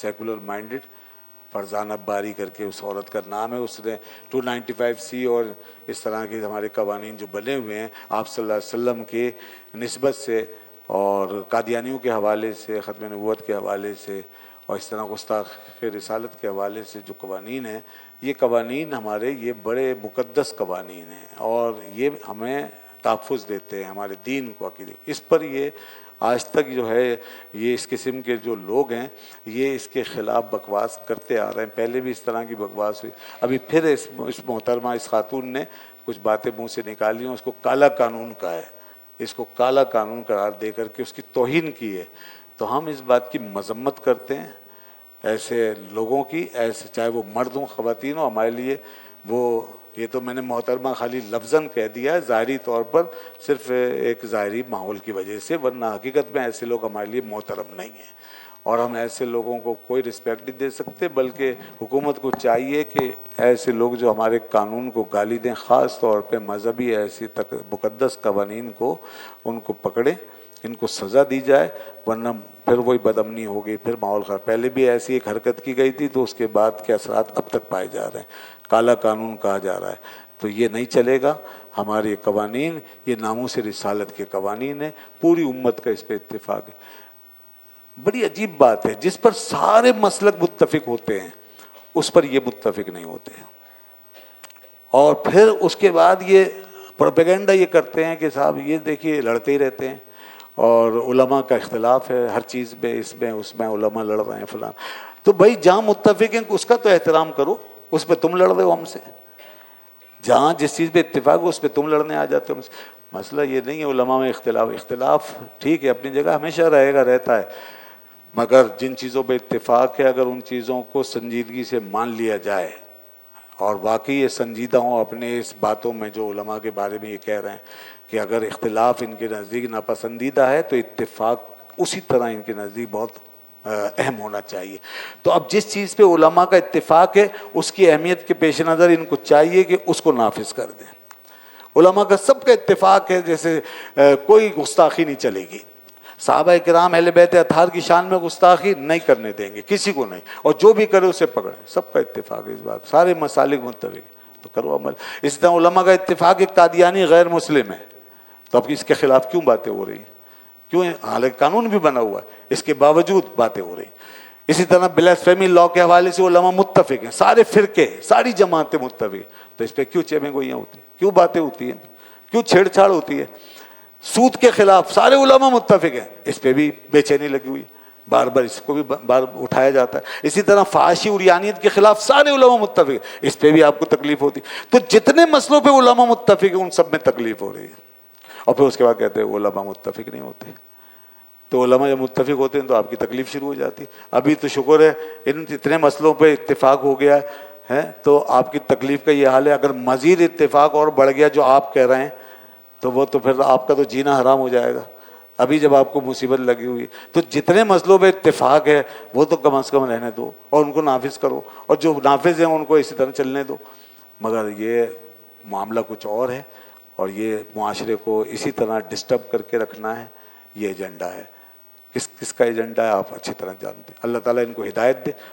Secular minded, Farzan عباری کر کے اس عورت کا نام ہے، اس نے 295C اور اس طرح کے ہمارے قوانین جو بنے ہوئے ہیں آپ صلی اللہ علیہ وسلم کے نسبت سے اور قادیانیوں کے حوالے سے، ختم نبوت کے حوالے سے اور اس طرح گستاخ رسالت کے حوالے سے جو قوانین ہیں، یہ قوانین ہمارے یہ بڑے مقدس قوانین ہیں اور یہ ہمیں تحفظ دیتے ہیں ہمارے دین کو، عقیدے۔ اس پر یہ آج تک جو ہے یہ اس قسم کے جو لوگ ہیں یہ اس کے خلاف بکواس کرتے آ رہے ہیں۔ پہلے بھی اس طرح کی بکواس ہوئی، ابھی پھر اس محترمہ اس خاتون نے کچھ باتیں منہ سے نکالی ہیں، اس کو کالا قانون کہا ہے، اس کو کالا قانون قرار دے کر کے اس کی توہین کی ہے۔ تو ہم اس بات کی مذمت کرتے ہیں ایسے لوگوں کی، ایسے چاہے وہ مرد ہوں خواتین ہوں، ہمارے لیے وہ یہ تو میں نے محترمہ خالی لفظاً کہہ دیا ہے ظاہری طور پر، صرف ایک ظاہری ماحول کی وجہ سے، ورنہ حقیقت میں ایسے لوگ ہمارے لیے محترم نہیں ہیں اور ہم ایسے لوگوں کو کوئی رسپیکٹ نہیں دے سکتے، بلکہ حکومت کو چاہیے کہ ایسے لوگ جو ہمارے قانون کو گالی دیں، خاص طور پہ مذہبی ایسی مقدس قوانین کو، ان کو پکڑیں، ان کو سزا دی جائے، ورنہ پھر وہی بدامنی ہوگی، پھر ماحول خراب۔ پہلے بھی ایسی ایک حرکت کی گئی تھی تو اس کے بعد کے اثرات اب تک پائے جا رہے ہیں، کالا قانون کہا جا رہا ہے، تو یہ نہیں چلے گا۔ ہمارے قوانین یہ ناموس رسالت کے قوانین ہیں، پوری امت کا اس پہ اتفاق ہے۔ بڑی عجیب بات ہے، جس پر سارے مسلک متفق ہوتے ہیں اس پر یہ متفق نہیں ہوتے، اور پھر اس کے بعد یہ پروپیگنڈا یہ کرتے ہیں کہ صاحب یہ دیکھیے لڑتے ہی رہتے ہیں اور علماء کا اختلاف ہے ہر چیز میں، اس میں اس میں علماء لڑ رہے ہیں فلاں۔ تو بھائی جہاں متفق ہیں اس کا تو احترام کرو، اس پہ تم لڑ رہے ہو ہم سے، جہاں جس چیز پہ اتفاق ہو اس پہ تم لڑنے آ جاتے ہو ہم سے۔ مسئلہ یہ نہیں ہے علماء میں اختلاف ٹھیک ہے اپنی جگہ ہمیشہ رہے گا، رہتا ہے، مگر جن چیزوں پہ اتفاق ہے اگر ان چیزوں کو سنجیدگی سے مان لیا جائے اور واقعی یہ سنجیدہ ہوں اپنے اس باتوں میں جو علماء کے بارے میں یہ کہہ رہے ہیں کہ اگر اختلاف ان کے نزدیک ناپسندیدہ ہے تو اتفاق اسی طرح ان کے نزدیک بہت اہم ہونا چاہیے۔ تو اب جس چیز پہ علماء کا اتفاق ہے اس کی اہمیت کے پیش نظر ان کو چاہیے کہ اس کو نافذ کر دیں۔ علماء کا سب کا اتفاق ہے جیسے کوئی گستاخی نہیں چلے گی، صحابہ کرام اہل بیت اطہار کی شان میں گستاخی نہیں کرنے دیں گے کسی کو نہیں، اور جو بھی کرے اسے پکڑیں، سب کا اتفاق ہے اس بات، سارے مسالک متفق ہیں تو کرو عمل۔ اس طرح علماء کا اتفاق ہے قادیانی غیر مسلم ہے تو اب اس کے خلاف کیوں باتیں ہو رہی ہیں، کیوں؟ حالانکہ قانون بھی بنا ہوا ہے، اس کے باوجود باتیں ہو رہی ہیں۔ اسی طرح بلاسفیمی لاء کے حوالے سے علماء متفق ہیں، سارے فرقے ساری جماعتیں متفق ہیں، تو اس پہ کیوں چیمیں گوئیاں ہوتی ہیں، کیوں باتیں ہوتی ہیں، کیوں چھیڑ چھاڑ ہوتی ہے؟ سود کے خلاف سارے علماء متفق ہیں، اس پہ بھی بے چینی لگی ہوئی، بار بار اس کو بھی بار اٹھایا جاتا ہے۔ اسی طرح فحاشی اور عریانیت کے خلاف سارے علماء متفق ہیں، اس پہ بھی آپ کو تکلیف ہوتی، تو جتنے مسئلوں پہ علماء متفق ہیں ان سب میں تکلیف ہو رہی ہے، اور پھر اس کے بعد کہتے ہیں علماء متفق نہیں ہوتے۔ تو علماء جب متفق ہوتے ہیں تو آپ کی تکلیف شروع ہو جاتی ہے۔ ابھی تو شکر ہے ان اتنے مسئلوں پہ اتفاق ہو گیا ہے تو آپ کی تکلیف کا یہ حال ہے، اگر مزید اتفاق اور بڑھ گیا جو آپ کہہ رہے ہیں تو وہ تو پھر آپ کا تو جینا حرام ہو جائے گا۔ ابھی جب آپ کو مصیبت لگی ہوئی تو جتنے مسئلوں پہ اتفاق ہے وہ تو کم از کم رہنے دو اور ان کو نافذ کرو، اور جو نافذ ہیں ان کو اسی طرح چلنے دو، مگر یہ معاملہ کچھ اور ہے اور یہ معاشرے کو اسی طرح ڈسٹرب کر کے رکھنا ہے، یہ ایجنڈا ہے۔ کس کا ایجنڈا ہے آپ اچھی طرح جانتے ہیں۔ اللہ تعالیٰ ان کو ہدایت دے۔